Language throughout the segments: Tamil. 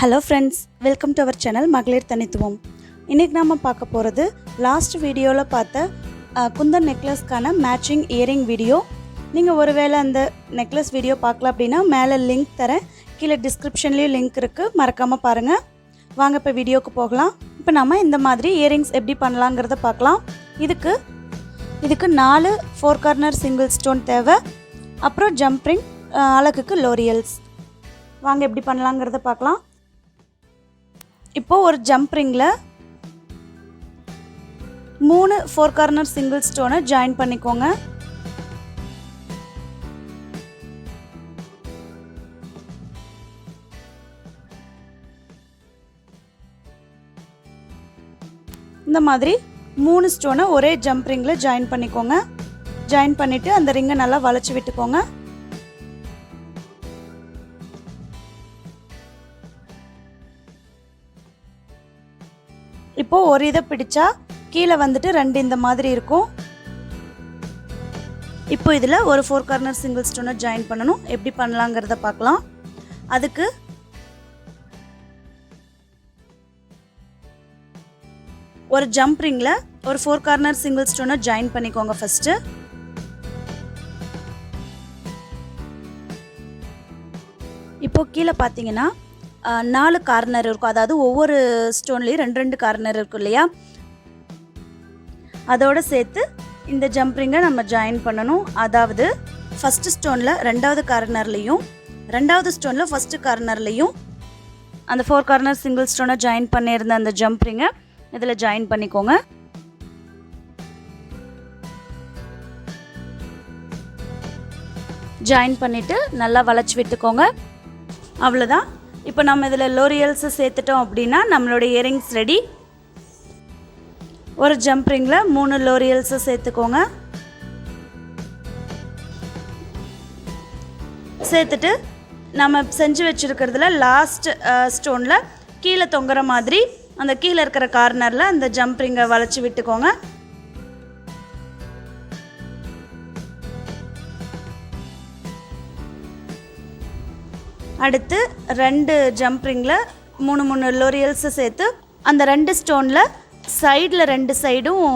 Hello friends, welcome to our channel magalirthanithuvam. இன்னைக்கு நாம பார்க்க போறது லாஸ்ட் வீடியோல பார்த்த குந்தன் நெக்லஸ்க்கான மேட்சிங் இயரிங் வீடியோ. நீங்க ஒருவேளை அந்த நெக்லஸ் வீடியோ பார்க்கல அப்படினா மேலே லிங்க் தரேன், கீழ டிஸ்கிரிப்ஷன்லயும் லிங்க் இருக்கு, மறக்காம பாருங்க. வாங்க இப்ப வீடியோக்கு போகலாம். இப்போ நாம இந்த மாதிரி இயரிங்ஸ் எப்படி பண்ணலாம்ங்கறத பார்க்கலாம். இதுக்கு 4 4 கார்னர் சிங்கிள் ஸ்டோன் தேவை. அப்புறம் ஜம்பிங் அலகுக்கு லோரியல்ஸ். வாங்க எப்படி பண்ணலாம்ங்கறத பார்க்கலாம். இப்போ ஒரு ஜம்ப் ரிங்ல 3 4 கார்னர் சிங்கிள் ஸ்டோனை ஜாயின் பண்ணிக்கோங்க. இந்த மாதிரி 3 ஸ்டோனை ஒரே ஜம்ப் ரிங்ல ஜாயின் பண்ணிக்கோங்க. ஜாயின் பண்ணிட்டு அந்த ரிங்கை நல்லா வளைச்சு விட்டுக்கோங்க. இப்போ ஒரு இதை பிடிச்சா கீழே வந்துட்டு 2 இந்த மாதிரி இருக்கும். இப்போ இதில் ஒரு 4 கார்னர் சிங்கிள் ஸ்டோனை ஜாயின் பண்ணணும். எப்படி பண்ணலாங்கிறத பார்க்கலாம். அதுக்கு ஒரு ஜம்ப் ரிங்கில் ஒரு 4 கார்னர் சிங்கிள் ஸ்டோனை ஜாயின் பண்ணிக்கோங்க ஃபஸ்ட்டு. இப்போ கீழே பார்த்தீங்கன்னா 4 கார்னர் இருக்கும். அதாவது ஒவ்வொரு ஸ்டோன்லேயும் 2 கார்னர் இருக்கும் இல்லையா, அதோடு சேர்த்து இந்த ஜம்ப் ரிங்கை நம்ம ஜாயின் பண்ணணும். அதாவது ஃபஸ்ட்டு ஸ்டோனில் 2வது கார்னர்லேயும் 2வது ஸ்டோனில் ஃபஸ்ட்டு கார்னர்லேயும் அந்த 4 கார்னர் சிங்கிள் ஸ்டோனை ஜாயின் பண்ணியிருந்த அந்த ஜம்ப் ரிங்கை இதில் ஜாயின் பண்ணிக்கோங்க. ஜாயின் பண்ணிவிட்டு நல்லா வளைச்சி விட்டுக்கோங்க. அவ்வளோதான். இப்போ நம்ம இதில் லோரியல்ஸை சேர்த்துட்டோம் அப்படின்னா நம்மளோட இயரிங்ஸ் ரெடி. ஒரு ஜம்ப் ரிங்கில் 3 லோரியல்ஸை சேர்த்துக்கோங்க. சேர்த்துட்டு நம்ம செஞ்சு வச்சுருக்கிறதுல லாஸ்ட் ஸ்டோனில் கீழே தொங்குற மாதிரி அந்த கீழே இருக்கிற கார்னரில் அந்த ஜம்ப் ரிங்கை வளைச்சி விட்டுக்கோங்க. அடுத்து 2 ஜம்ப் ரிங்கில் 3 லோரியல்ஸை சேர்த்து அந்த 2 ஸ்டோனில் சைடில் 2 சைடும்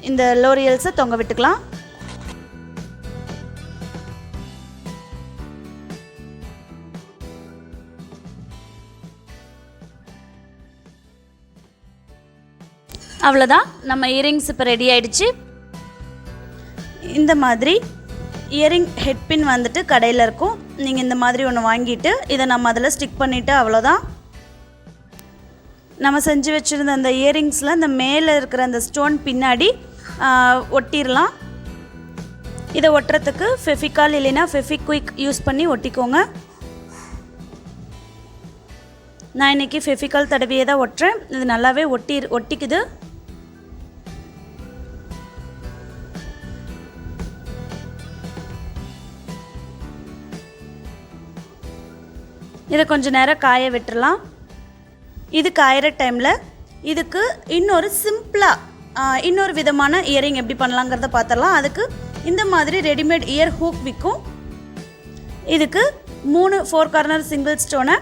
இந்த லோரியல்ஸை தொங்க விட்டுக்கலாம். அவ்வளோதான், நம்ம இயரிங்ஸ் இப்போ ரெடி ஆயிடுச்சு. இந்த மாதிரி இயரிங் ஹெட் பின் வந்துட்டு கடையில் இருக்கும். நீங்கள் இந்த மாதிரி ஒன்று வாங்கிட்டு இதை நம்ம அதில் ஸ்டிக் பண்ணிவிட்டு அவ்வளோதான். நம்ம செஞ்சு வச்சுருந்த அந்த இயரிங்ஸில் அந்த மேலே இருக்கிற அந்த ஸ்டோன் பின்னாடி ஒட்டிடலாம். இதை ஒட்டுறதுக்கு ஃபெஃபிகால் இல்லைன்னா ஃபெஃபிக்விக் யூஸ் பண்ணி ஒட்டிக்கோங்க. நான் இன்றைக்கி ஃபெஃபிகால் தடவியே தான் ஒட்டுறேன். இது நல்லாவே ஒட்டிக்குது. இதை கொஞ்சம் நேரம் காய விட்டுறலாம். இது காயிற டைமில் இதுக்கு இன்னொரு விதமான இயரிங் எப்படி பண்ணலாங்கிறத பார்த்துடலாம். அதுக்கு இந்த மாதிரி ரெடிமேட் இயர் ஹூக் விற்கும். இதுக்கு 3 4 கார்னர் சிங்கிள் ஸ்டோனை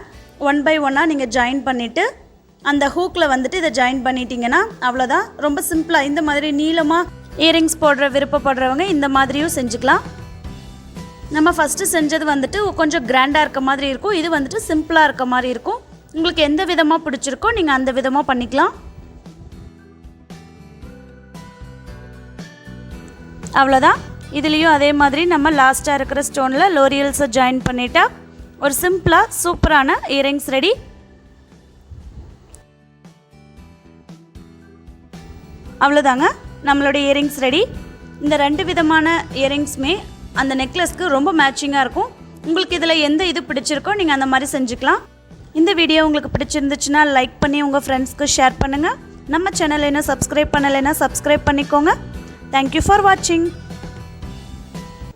1 by 1 நீங்கள் ஜாயின் பண்ணிவிட்டு அந்த ஹூக்கில் வந்துட்டு இதை ஜாயின் பண்ணிட்டீங்கன்னா அவ்வளோதான். ரொம்ப சிம்பிளாக இந்த மாதிரி நீளமாக இயரிங்ஸ் போடுற விருப்பப்படுறவங்க இந்த மாதிரியும் செஞ்சுக்கலாம். நம்ம ஃபஸ்ட்டு செஞ்சது வந்துட்டு கொஞ்சம் கிராண்டாக இருக்க மாதிரி இருக்கும். இது வந்துட்டு சிம்பிளாக இருக்க மாதிரி இருக்கும். உங்களுக்கு எந்த விதமாக பிடிச்சிருக்கோ நீங்கள் அந்த விதமாக பண்ணிக்கலாம். அவ்வளோதான். இதுலேயும் அதே மாதிரி நம்ம லாஸ்ட்டாக இருக்கிற ஸ்டோனில் லோரியல்ஸை ஜாயின் பண்ணிட்டா ஒரு சிம்பிளாக சூப்பரான இயரிங்ஸ் ரெடி. அவ்வளோதாங்க, நம்மளோட இயரிங்ஸ் ரெடி. இந்த 2 விதமான இயரிங்ஸுமே அந்த நெக்லஸ்க்கு ரொம்ப மேட்சிங்காக இருக்கும். உங்களுக்கு இதில் எந்த இது பிடிச்சிருக்கோ நீங்கள் அந்த மாதிரி செஞ்சுக்கலாம். இந்த வீடியோ உங்களுக்கு பிடிச்சிருந்துச்சுன்னா லைக் பண்ணி உங்கள் ஃப்ரெண்ட்ஸ்க்கு ஷேர் பண்ணுங்கள். நம்ம சேனலை இன்னும் சப்ஸ்கிரைப் பண்ணலைன்னா சப்ஸ்கிரைப் பண்ணிக்கோங்க. தேங்க்யூ ஃபார் வாட்சிங்.